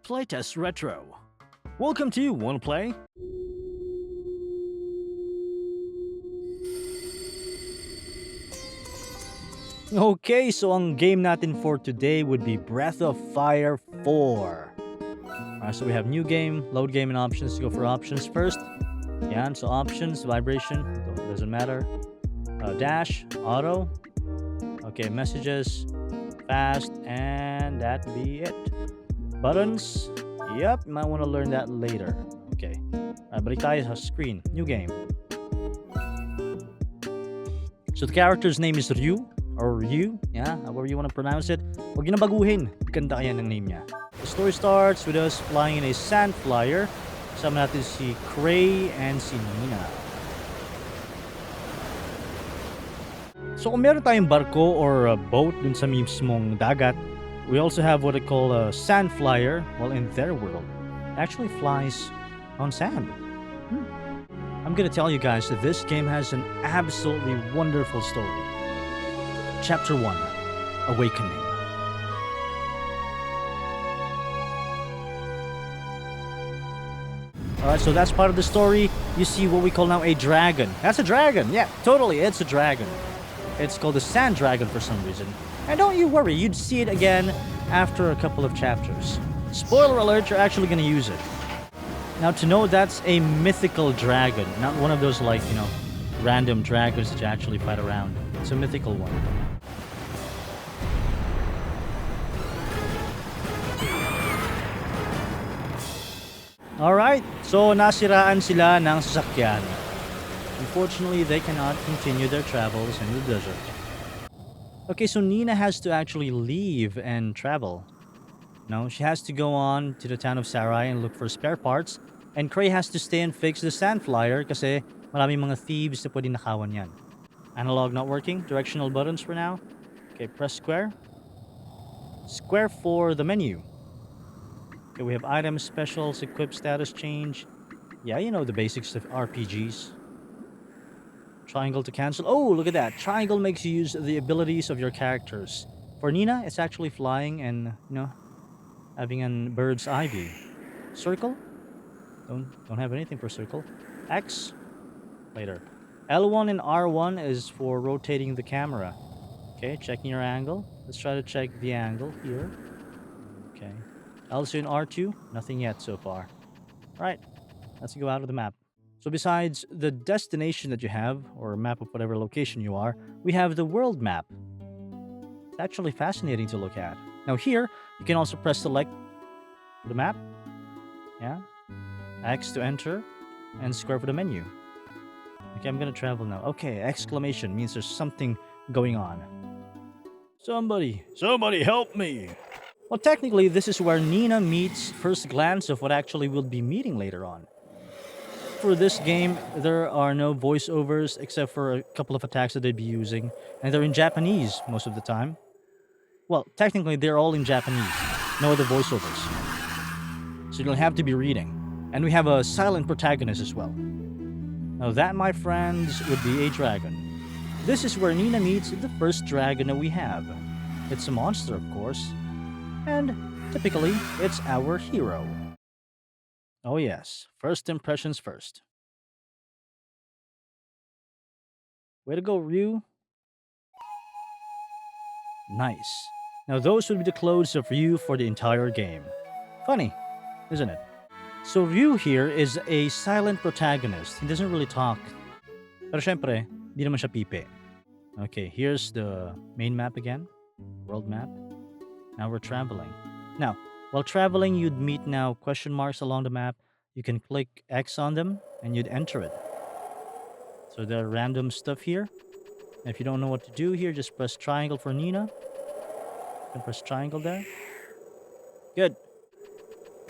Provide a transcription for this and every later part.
Playtest Retro. Welcome to Wanna Play? Okay, so ang game natin for today would be Breath of Fire 4. Alright, so we have new game, load game, and options. Go for options first. Yan, so options, vibration, doesn't matter. Dash, auto. Okay, messages, fast, and that be it. Buttons, yep, you might want to learn that later. Okay, balik tayo sa screen. New game. So the character's name is Ryu, or Ryu, yeah, however you want to pronounce it. Huwag yun na baguhin. Ganda kaya ng name niya. The story starts with us flying in a sand flyer. Kasama natin si Cray and si Nina. So kung meron tayong barko or boat dun sa mismong dagat, we also have what they call a sand flyer. Well, in their world, it actually flies on sand. I'm gonna tell you guys that this game has an absolutely wonderful story. Chapter 1, Awakening. Alright, so that's part of the story. You see what we call now a dragon. That's a dragon, yeah, totally, it's a dragon. It's called the Sand Dragon for some reason. And don't you worry, you'd see it again after a couple of chapters. Spoiler alert, you're actually gonna use it. Now to know that's a mythical dragon, not one of those like, random dragons that you actually fight around. It's a mythical one. Alright, so nasiraan sila ng sasakyan. Unfortunately, they cannot continue their travels in the desert. Okay, so Nina has to actually leave and travel. No, she has to go on to the town of Sarai and look for spare parts. And Cray has to stay and fix the sand flyer kasi maraming mga thieves na pwede nakawan yan. Analog not working. Directional buttons for now. Okay, press square. Square for the menu. Okay, we have items, specials, equip status change. Yeah, you know the basics of RPGs. Triangle to cancel. Oh, look at that. Triangle makes you use the abilities of your characters. For Nina, it's actually flying and, having a bird's eye view. Circle? Don't have anything for circle. X? Later. L1 and R1 is for rotating the camera. Okay, checking your angle. Let's try to check the angle here. Okay. L2 and R2? Nothing yet so far. Right. Let's go out of the map. So besides the destination that you have, or a map of whatever location you are, we have the world map. It's actually fascinating to look at. Now here, you can also press select for the map. Yeah. X to enter, and square for the menu. Okay, I'm gonna travel now. Okay, exclamation means there's something going on. Somebody help me! Well, technically, this is where Nina meets first glance of what actually we'll be meeting later on. For this game, there are no voiceovers except for a couple of attacks that they'd be using, and they're in Japanese most of the time. Well, technically, they're all in Japanese. No other voiceovers. So you'll have to be reading. And we have a silent protagonist as well. Now that, my friends, would be a dragon. This is where Nina meets the first dragon that we have. It's a monster, of course. And, typically, it's our hero. Oh yes, first impressions first. Way to go, Ryu. Nice. Now those would be the clothes of Ryu for the entire game. Funny, isn't it? So Ryu here is a silent protagonist. He doesn't really talk. Pero syempre, di naman siya pipe. Okay, here's the main map again. World map. Now we're traveling. Now, while traveling, you'd meet now question marks along the map. You can click X on them, and you'd enter it. So there are random stuff here. And if you don't know what to do here, just press triangle for Nina. You can press triangle there. Good.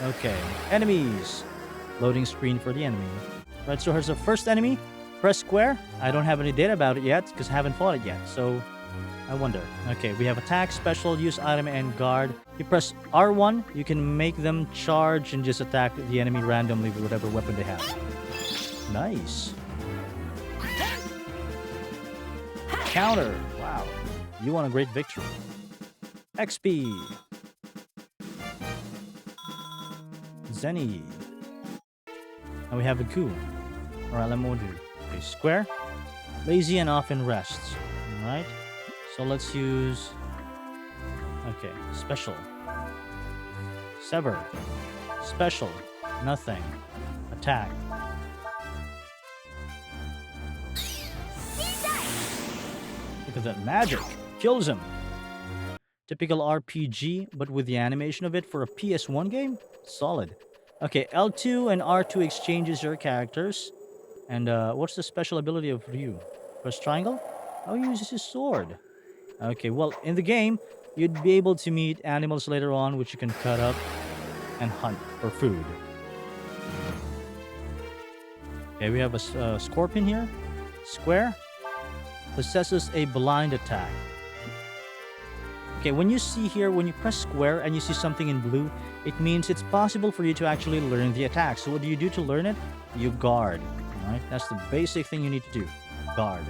Okay, enemies. Loading screen for the enemy. Right, so here's the first enemy. Press square. I don't have any data about it yet, because I haven't fought it yet, so I wonder. Okay, we have attack, special, use item, and guard. You press R1, you can make them charge and just attack the enemy randomly with whatever weapon they have. Nice. Counter. Wow. You want a great victory. XP. Zenny. Now we have a goo. Alright, let me do. Okay, square. Lazy and often rests. Alright. So let's use. Okay, special. Sever. Special. Nothing. Attack. Look at that magic. Kills him. Typical RPG, but with the animation of it for a PS1 game? Solid. Okay, L2 and R2 exchanges your characters. And what's the special ability of Ryu? Press triangle? Oh, he uses his sword. Okay, well, in the game, you'd be able to meet animals later on, which you can cut up and hunt for food. Okay, we have a scorpion here. Square. Possesses a blind attack. Okay, when you see here, when you press square and you see something in blue, it means it's possible for you to actually learn the attack. So what do you do to learn it? You guard. Alright, that's the basic thing you need to do. Guard.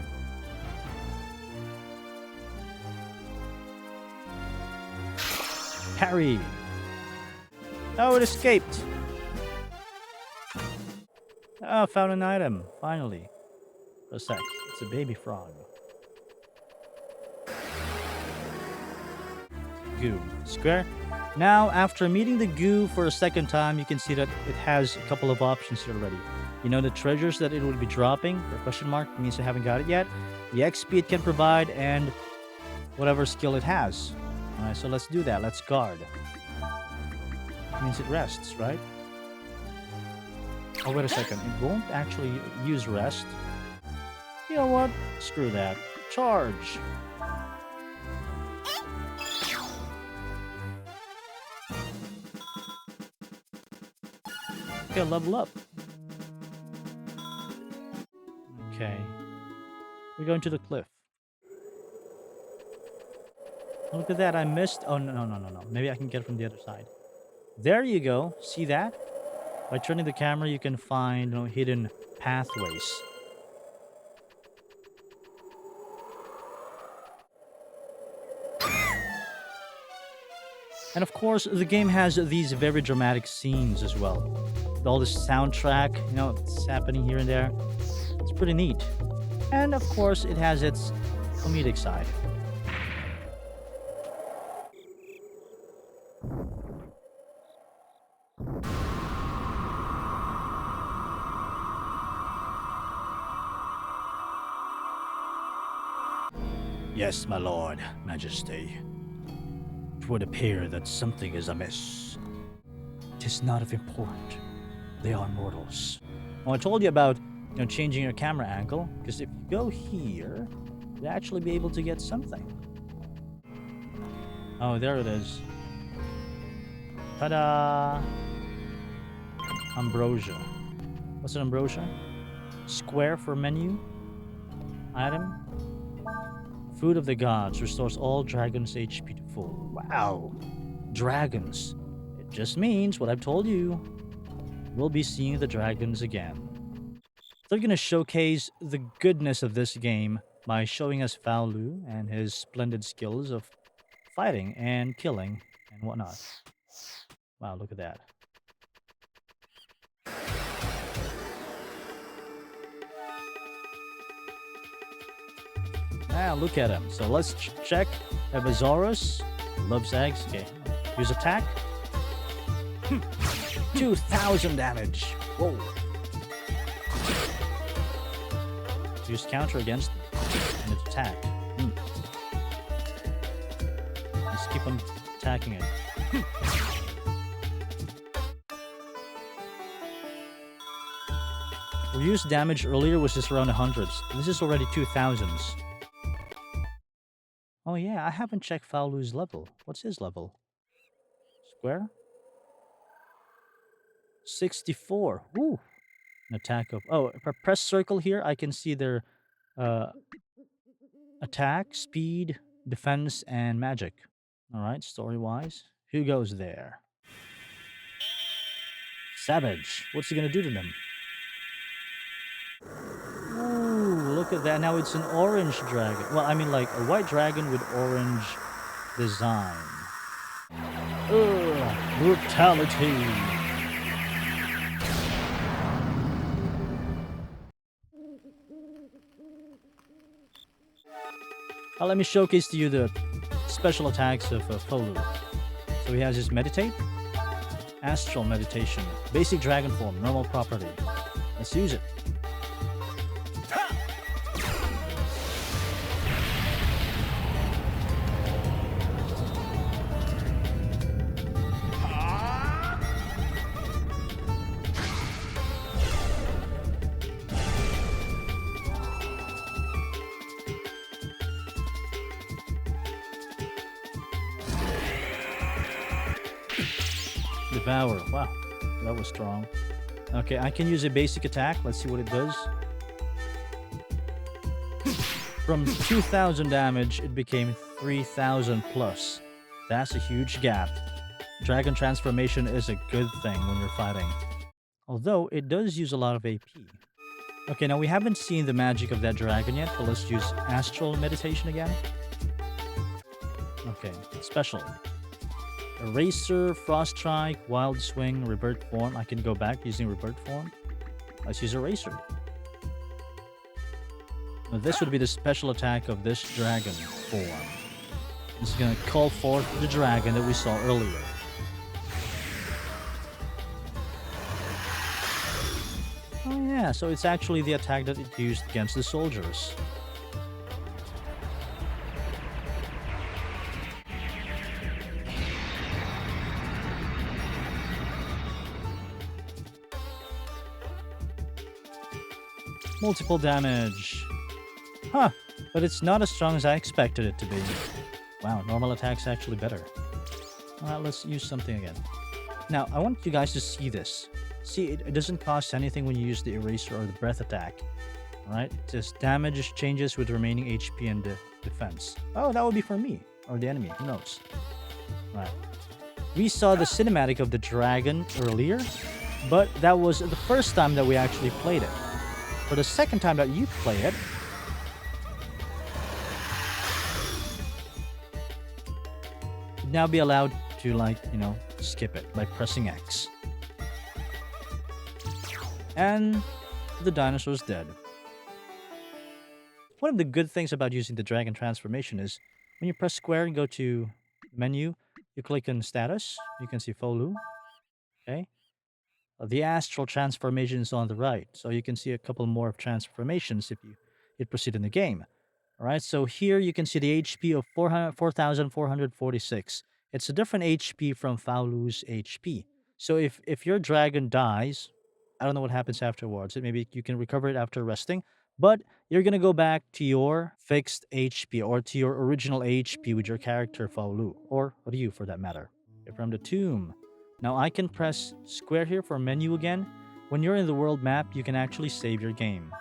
Parry. Oh, it escaped. Oh, found an item. Finally. For a sec. It's a baby frog. Goo. Square. Now, after meeting the goo for a second time, you can see that it has a couple of options here already. You know, the treasures that it would be dropping, the question mark, means you haven't got it yet. The XP it can provide, and whatever skill it has. Alright, so let's do that. Let's guard. It means it rests, right? Oh, wait a second. It won't actually use rest. You know what? Screw that. Charge! Okay, level up. Okay. We're going to the cliff. Look at that, I missed. Oh, no. Maybe I can get it from the other side. There you go. See that? By turning the camera, you can find, hidden pathways. And of course, the game has these very dramatic scenes as well. With all this soundtrack, it's happening here and there. It's pretty neat. And of course, it has its comedic side. Yes, my lord, majesty. It would appear that something is amiss. 'Tis not of import. They are mortals. Well, I told you about, changing your camera angle, because if you go here, you'll actually be able to get something. Oh, there it is. Ta-da! Ambrosia. What's an ambrosia? Square for menu. Item. Food of the gods restores all dragons' HP to full. Wow. Dragons. It just means what I've told you. We'll be seeing the dragons again. So I'm going to showcase the goodness of this game by showing us Fao Lu and his splendid skills of fighting and killing and whatnot. Wow, look at that. Ah, look at him. So let's check. Evasaurus loves eggs. Okay. Use attack. 2,000 damage. Whoa. Use counter against and its attack. Let's keep on attacking it. Reduce damage earlier was just around the hundreds. This is already 2,000s. Oh yeah, I haven't checked Fao Lu's level. What's his level? Square? 64. Ooh. An attack of... Oh, if I press circle here, I can see their attack, speed, defense, and magic. Alright, story-wise. Who goes there? Savage. What's he gonna do to them? Ooh, look at that. Now it's an orange dragon. Well, I mean like a white dragon with orange design. Ugh, brutality. Let me showcase to you the special attacks of Folu. So he has his Meditate, Astral Meditation, Basic Dragon Form, Normal Property. Let's use it. Devour. Wow, that was strong. Okay, I can use a basic attack. Let's see what it does. From 2,000 damage, it became 3,000 plus. That's a huge gap. Dragon transformation is a good thing when you're fighting. Although, it does use a lot of AP. Okay, now we haven't seen the magic of that dragon yet, but let's use Astral Meditation again. Okay, special. Eraser, Frost Strike, Wild Swing, Revert Form. I can go back using Revert Form. Let's use Eraser. Now this would be the special attack of this dragon form. It's going to call forth the dragon that we saw earlier. Oh yeah, so it's actually the attack that it used against the soldiers. Multiple damage. Huh, but it's not as strong as I expected it to be. Wow, normal attack's actually better. Alright, let's use something again. Now, I want you guys to see this. See, it doesn't cost anything when you use the eraser or the breath attack. Alright, just damage changes with remaining HP and defense. Oh, that would be for me, or the enemy, who knows. Right. We saw the cinematic of the dragon earlier, but that was the first time that we actually played it. For the second time that you play it, you'd now be allowed to, like, skip it by pressing X. And the dinosaur's dead. One of the good things about using the dragon transformation is when you press square and go to menu, you click on status, you can see Folu. Okay. The astral transformation is on the right, so you can see a couple more of transformations if you proceed in the game. All right, so here you can see the HP of 4,446. It's a different HP from Faolu's HP. So if your dragon dies, I don't know what happens afterwards. Maybe you can recover it after resting, but you're gonna go back to your fixed HP or to your original HP with your character Faolu, or Ryu for that matter. From the tomb. Now I can press square here for menu again. When you're in the world map, you can actually save your game.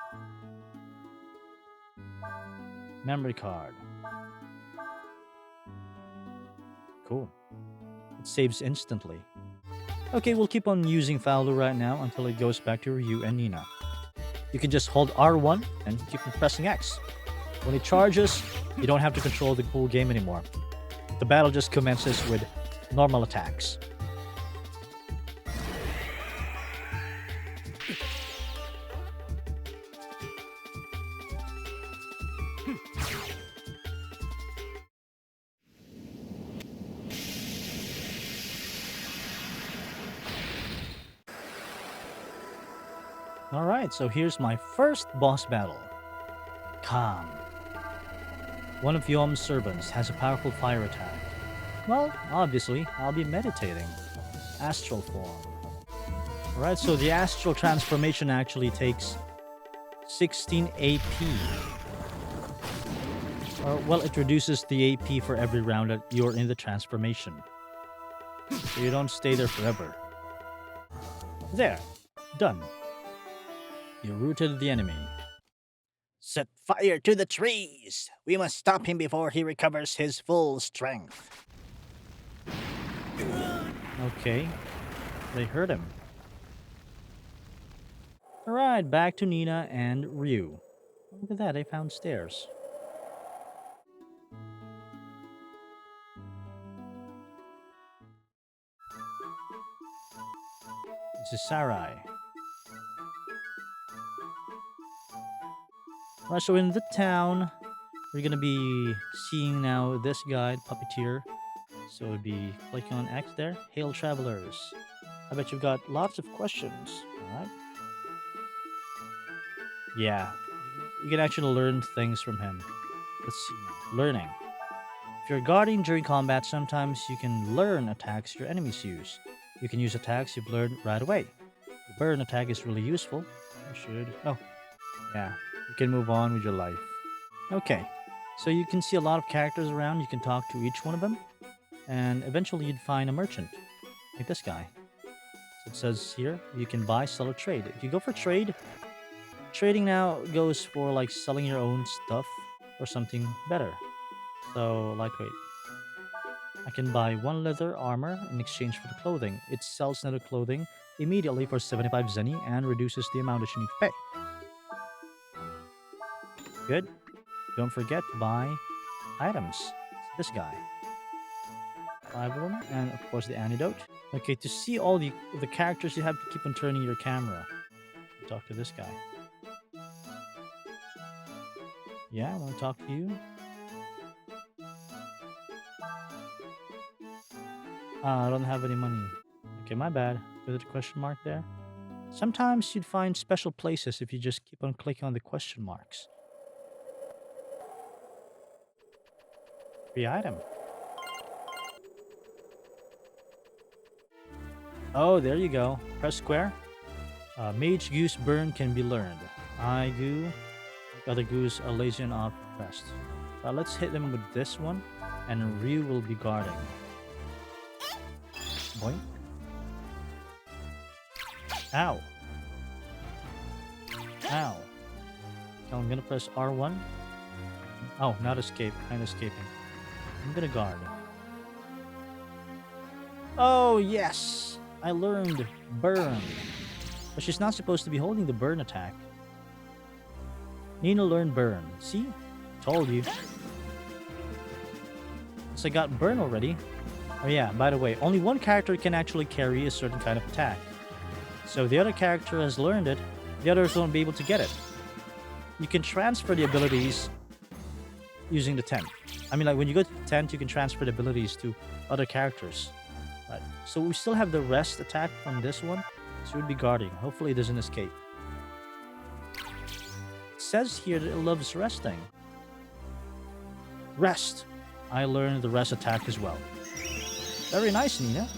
Memory card. Cool. It saves instantly. Okay, we'll keep on using Faolu right now until it goes back to Ryu and Nina. You can just hold R1 and keep on pressing X. When it charges, you don't have to control the whole game anymore. The battle just commences with normal attacks. Alright, so here's my first boss battle. Calm. One of Yom's servants has a powerful fire attack. Well, obviously, I'll be meditating. Astral form. Alright, so the astral transformation actually takes 16 AP. Well, it reduces the AP for every round that you're in the transformation. So you don't stay there forever. There. Done. You routed the enemy. Set fire to the trees! We must stop him before he recovers his full strength. Okay. They hurt him. Alright, back to Nina and Ryu. Look at that, they found stairs. This is Sarai. Right, so in the town, We're gonna be seeing now this guide, Puppeteer. So it'd be clicking on X there. Hail travelers. I bet you've got lots of questions. Alright. Yeah. You can actually learn things from him. Let's see now. Learning. If you're guarding during combat, sometimes you can learn attacks your enemies use. You can use attacks you've learned right away. The burn attack is really useful. You should. Oh, yeah. You can move on with your life. Okay. So you can see a lot of characters around. You can talk to each one of them. And eventually you'd find a merchant. Like this guy. So it says here, you can buy, sell, or trade. If you go for trade, trading now goes for like selling your own stuff or something better. So lightweight. I can buy one leather armor in exchange for the clothing. It sells another clothing immediately for 75 zeni and reduces the amount that you need to pay. Good. Don't forget to buy items. It's this guy. 5 of them, and of course the antidote. Okay, to see all the characters, you have to keep on turning your camera. Talk to this guy. Yeah, I want to talk to you. I don't have any money. Okay, my bad. With the question mark there. Sometimes you'd find special places if you just keep on clicking on the question marks. Free item. Oh, there you go. Press square. Mage Goose Burn can be learned. I do. Other goose are lazy and off pressed. Let's hit them with this one, and Ryu will be guarding. Boink. Ow. Ow. So I'm gonna press R1. Oh, not escape. I'm escaping. I'm gonna guard. Oh, yes! I learned burn. But she's not supposed to be holding the burn attack. Nina learned burn. See? Told you. So I got burn already. Oh yeah, by the way, only one character can actually carry a certain kind of attack. So if the other character has learned it, the others won't be able to get it. You can transfer the abilities using the tent. I mean, like when you go to the tent, you can transfer the abilities to other characters. Right. So we still have the rest attack from this one. So we'd be guarding. Hopefully it doesn't escape. It says here that it loves resting. Rest. I learned the rest attack as well. Very nice, Nina.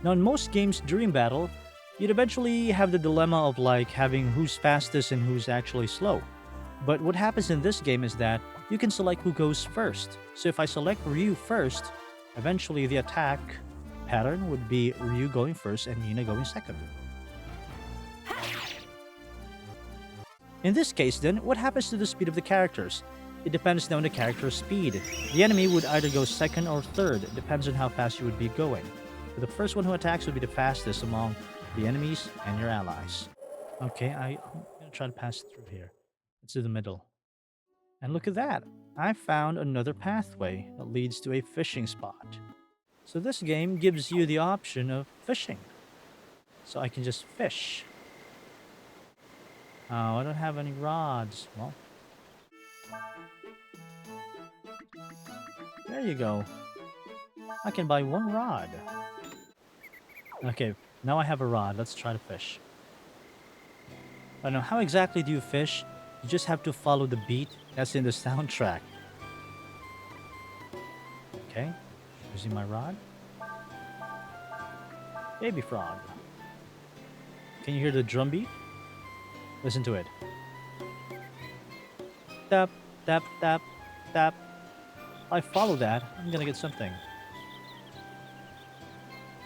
Now, in most games during battle, you'd eventually have the dilemma of like having who's fastest and who's actually slow. But what happens in this game is that you can select who goes first. So if I select Ryu first, eventually the attack pattern would be Ryu going first and Nina going second. In this case then, what happens to the speed of the characters? It depends now on the character's speed. The enemy would either go second or third, it depends on how fast you would be going. But the first one who attacks would be the fastest among the enemies and your allies. Okay, I'm gonna try to pass through here. It's in the middle. And look at that! I found another pathway that leads to a fishing spot. So this game gives you the option of fishing. So I can just fish. Oh, I don't have any rods. Well, there you go. I can buy one rod. Okay, now I have a rod. Let's try to fish. I don't know, how exactly do you fish? You just have to follow the beat that's in the soundtrack. Okay, using my rod. Baby frog. Can you hear the drum beat? Listen to it. Tap, tap, tap, tap. If I follow that, I'm gonna get something.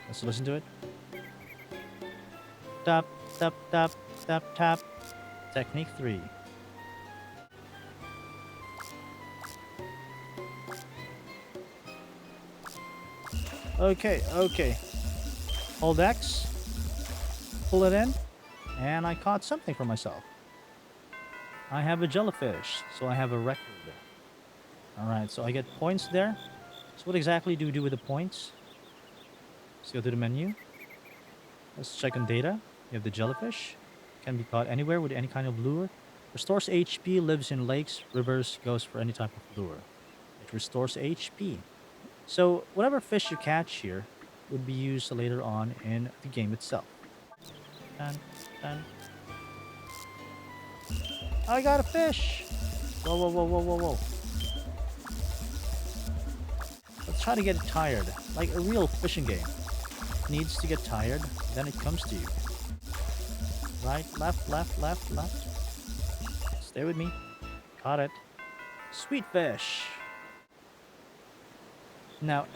Let's listen to it. Tap, tap, tap, tap, tap. Technique 3. Okay. Hold X. Pull it in. And I caught something for myself. I have a jellyfish, so I have a record. Alright, so I get points there. So what exactly do we do with the points? Let's go to the menu. Let's check on data. You have the jellyfish. can be caught anywhere with any kind of lure. Restores HP, lives in lakes, rivers, goes for any type of lure. It restores HP. So whatever fish you catch here would be used later on in the game itself. Dun, dun. I got a fish! Whoa, whoa, whoa, whoa, whoa, whoa. Let's try to get it tired. Like a real fishing game. It needs to get tired, then it comes to you. Right, left, left, left, left. Stay with me. Caught it. Sweet fish. Now,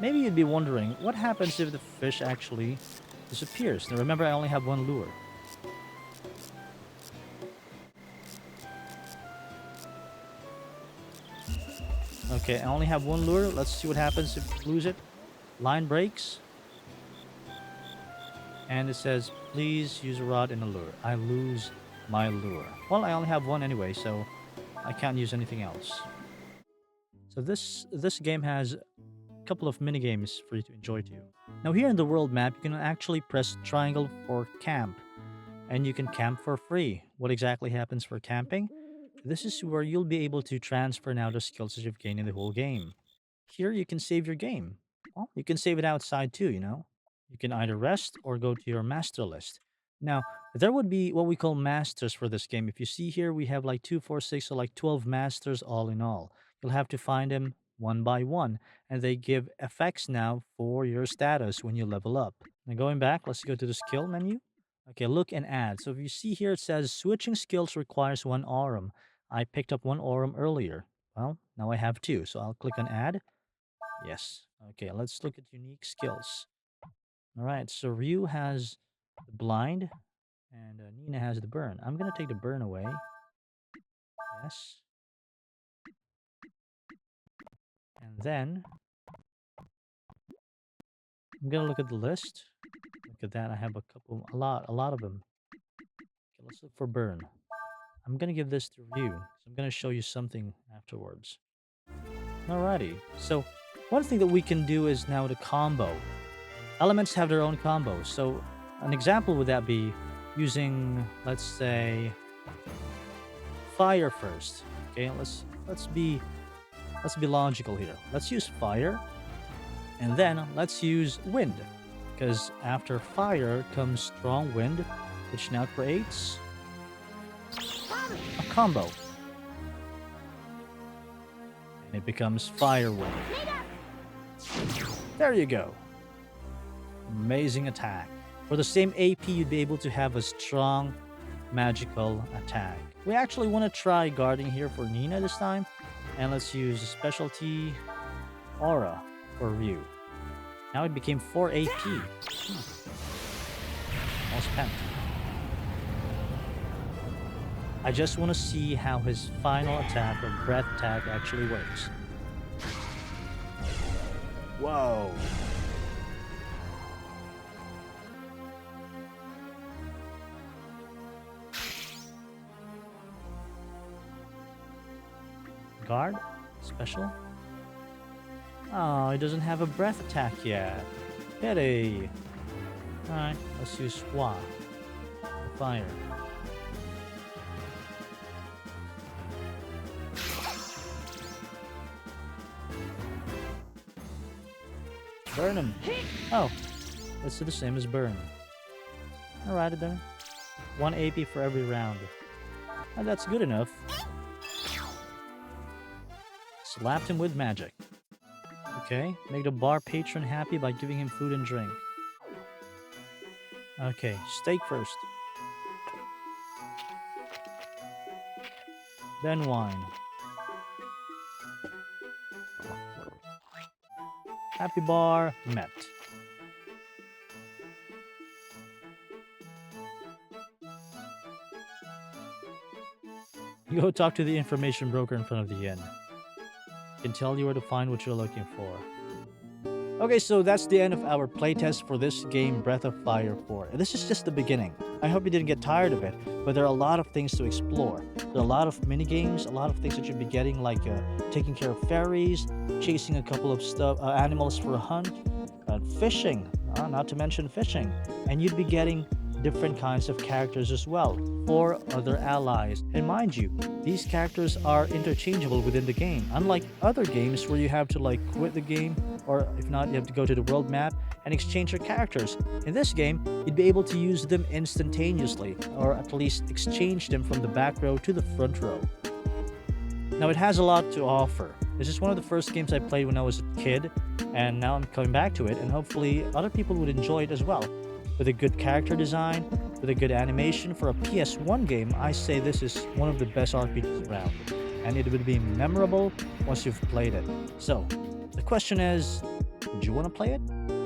maybe you'd be wondering, what happens if the fish actually disappears? Now remember, I only have one lure. Okay, I only have one lure. Let's see what happens if you lose it. Line breaks. And it says, please use a rod and a lure. I lose my lure. Well, I only have one anyway, so I can't use anything else. So this game has a couple of mini games for you to enjoy too. Now here in the world map, you can actually press triangle for camp. And you can camp for free. What exactly happens for camping? This is where you'll be able to transfer now the skills that you've gained in the whole game. Here you can save your game. Well, you can save it outside too, you know? You can either rest or go to your master list. Now, there would be what we call masters for this game. If you see here, we have like 2, 4, 6, so like 12 masters all in all. You'll have to find them one by one, and they give effects now for your status when you level up. Now, going back, let's go to the skill menu. Okay, look and add. So if you see here, it says switching skills requires one aurum. I picked up one aurum earlier. Well, now I have two, so I'll click on add. Yes. Okay, let's look at unique skills. All right, so Ryu has the blind, and Nina has the burn. I'm going to take the burn away. Yes. And then I'm going to look at the list. Look at that. I have a lot of them. Okay, let's look for burn. I'm going to give this to Ryu. So I'm going to show you something afterwards. Alrighty. So one thing that we can do is now the combo. Elements have their own combos. So an example would that be using, let's say, fire first. Okay, let's be logical here. Let's use fire, and then let's use wind, because after fire comes strong wind, which now creates a combo, and it becomes fire wind. There you go. Amazing attack. For the same AP, you'd be able to have a strong magical attack. We actually want to try guarding here for Nina this time. And let's use a specialty aura for Ryu. Now it became 4 AP. All spent. I just want to see how his final attack or breath attack actually works. Whoa. Guard? Special? Oh, he doesn't have a breath attack yet. Pity. Alright, let's use Hua. For fire. Burn him. Oh, let's do the same as burn. Alright then. 1 AP for every round. And that's good enough. Slapped him with magic. Okay, make the bar patron happy by giving him food and drink. Okay, steak first. Then wine. Happy bar met. Go talk to the information broker in front of the inn. Can tell you where to find what you're looking for. Okay, so that's the end of our playtest for this game, Breath of Fire 4. This is just the beginning. I hope you didn't get tired of it, but there are a lot of things to explore. There are a lot of mini games, a lot of things that you'll be getting, like taking care of fairies, chasing a couple of animals for a hunt, fishing, not to mention fishing. And you'd be getting different kinds of characters as well for other allies. And mind you, these characters are interchangeable within the game, unlike other games where you have to like quit the game, or if not, you have to go to the world map and exchange your characters. In this game, you'd be able to use them instantaneously, or at least exchange them from the back row to the front row. Now, it has a lot to offer. This is one of the first games I played when I was a kid, and now I'm coming back to it, and hopefully other people would enjoy it as well. With a good character design, with a good animation for a PS1 game, I say this is one of the best RPGs around, and it would be memorable once you've played it. So, the question is, do you want to play it?